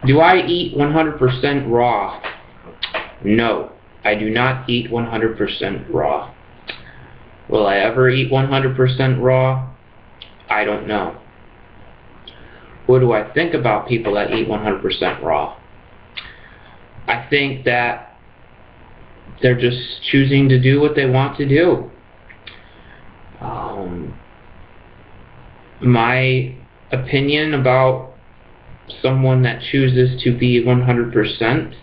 Do I eat 100% raw? No, I do not eat 100% raw. Will I ever eat 100% raw? I don't know. What do I think about people that eat 100% raw? I think that they're just choosing to do what they want to do. My opinion about someone that chooses to be 100%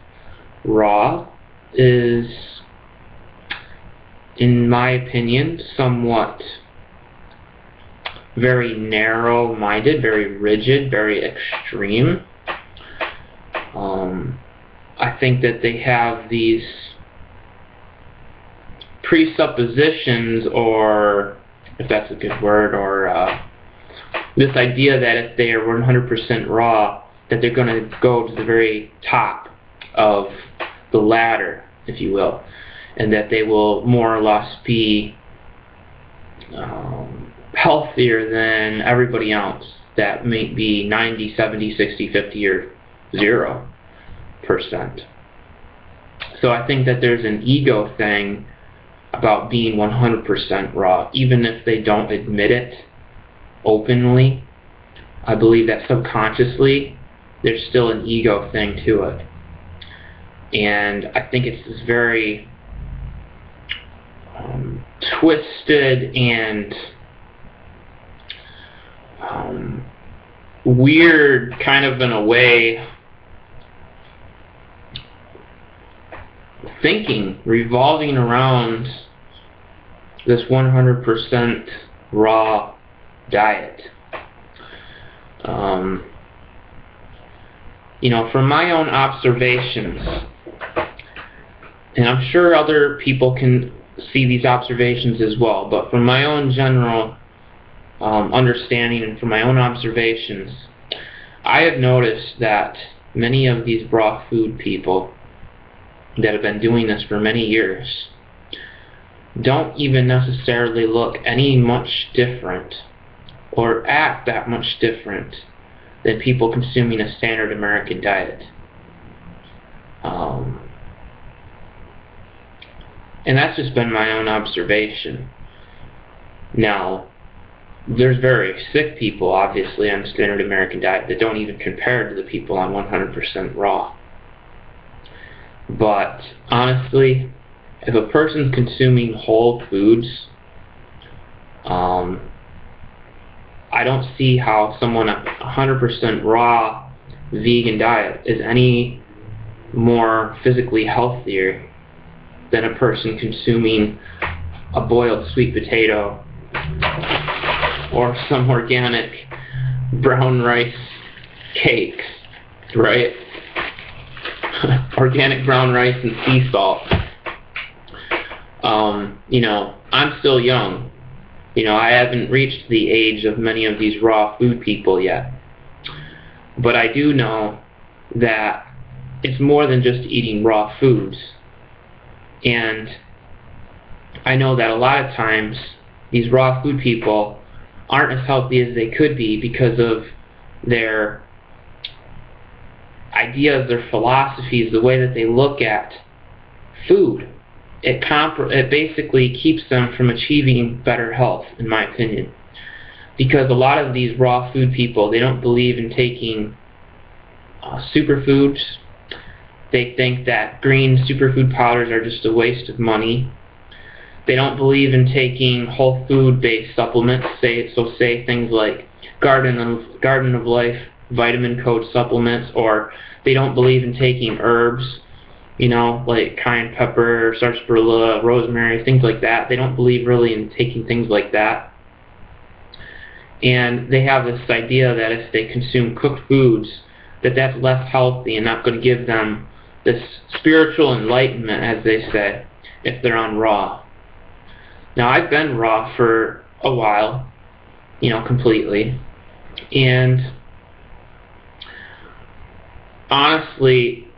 raw is, in my opinion, somewhat very narrow-minded, very rigid, very extreme. I think that they have these presuppositions, or if that's a good word, or this idea that if they are 100% raw, that they're going to go to the very top of the ladder, if you will, and that they will more or less be healthier than everybody else that may be 90, 70, 60, 50, or 0%. So I think that there's an ego thing about being 100% raw, even if they don't admit it openly. I believe that subconsciously there's still an ego thing to it. And I think it's this very twisted and weird, kind of in a way, thinking revolving around this 100% raw diet. You know, from my own observations, and I'm sure other people can see these observations as well, but from my own general understanding and from my own observations, I have noticed that many of these raw food people that have been doing this for many years don't even necessarily look any much different or act that much different than people consuming a standard American diet. And that's just been my own observation. Now, there's very sick people, obviously, on the standard American diet that don't even compare to the people on 100% raw. But honestly, if a person's consuming whole foods, I don't see how someone on a 100% raw vegan diet is any more physically healthier than a person consuming a boiled sweet potato or some organic brown rice cakes, right? Organic brown rice and sea salt. You know, I'm still young. You know, I haven't reached the age of many of these raw food people yet. But I do know that it's more than just eating raw foods. And I know that a lot of times these raw food people aren't as healthy as they could be because of their ideas, their philosophies, the way that they look at food. It basically keeps them from achieving better health, in my opinion. Because a lot of these raw food people, they don't believe in taking superfoods. They think that green superfood powders are just a waste of money. They don't believe in taking whole food-based supplements, say things like Garden of Life vitamin code supplements, or they don't believe in taking herbs, you know, like cayenne pepper, sarsaparilla, rosemary, things like that. They don't believe really in taking things like that. And they have this idea that if they consume cooked foods, that that's less healthy and not going to give them this spiritual enlightenment, as they say, if they're on raw. Now, I've been raw for a while, you know, completely. And honestly,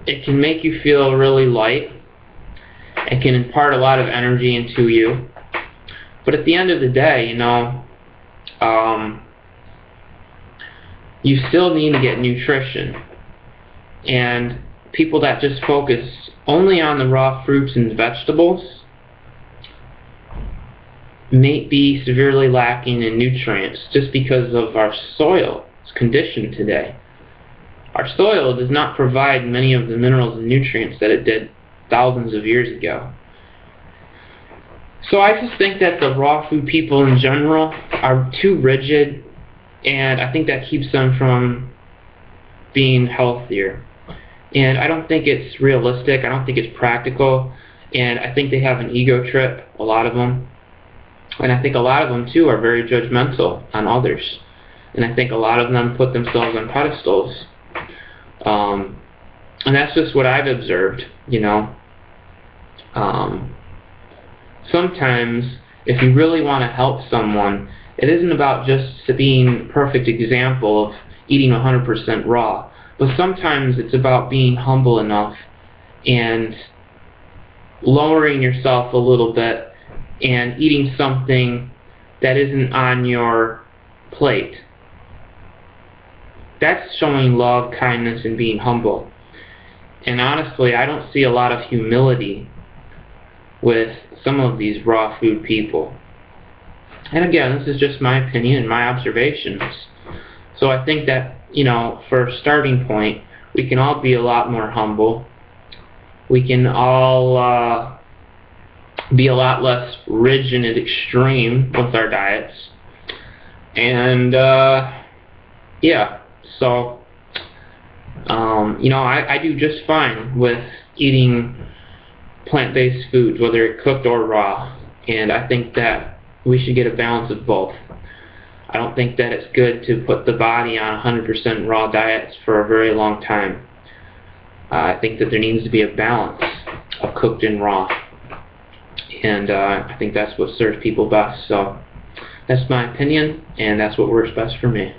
it can make you feel really light. It can impart a lot of energy into you. But at the end of the day, you know, you still need to get nutrition. And people that just focus only on the raw fruits and vegetables may be severely lacking in nutrients just because of our soil's condition today. Our soil does not provide many of the minerals and nutrients that it did thousands of years ago. So I just think that the raw food people in general are too rigid, and I think that keeps them from being healthier. And I don't think it's realistic, I don't think it's practical, and I think they have an ego trip, a lot of them. And I think a lot of them too are very judgmental on others. And I think a lot of them put themselves on pedestals. And that's just what I've observed, you know. Sometimes, if you really want to help someone, it isn't about just being a perfect example of eating 100% raw. But sometimes it's about being humble enough and lowering yourself a little bit and eating something that isn't on your plate. That's showing love, kindness, and being humble. And honestly, I don't see a lot of humility with some of these raw food people. And again, this is just my opinion and my observations. So I think that, you know, for a starting point, we can all be a lot more humble. We can all be a lot less rigid and extreme with our diets. And yeah, so you know, I do just fine with eating plant-based foods, whether it's cooked or raw, and I think that we should get a balance of both. I don't think that it's good to put the body on 100% raw diets for a very long time. I think that there needs to be a balance of cooked and raw, and I think that's what serves people best. So that's my opinion, and that's what works best for me.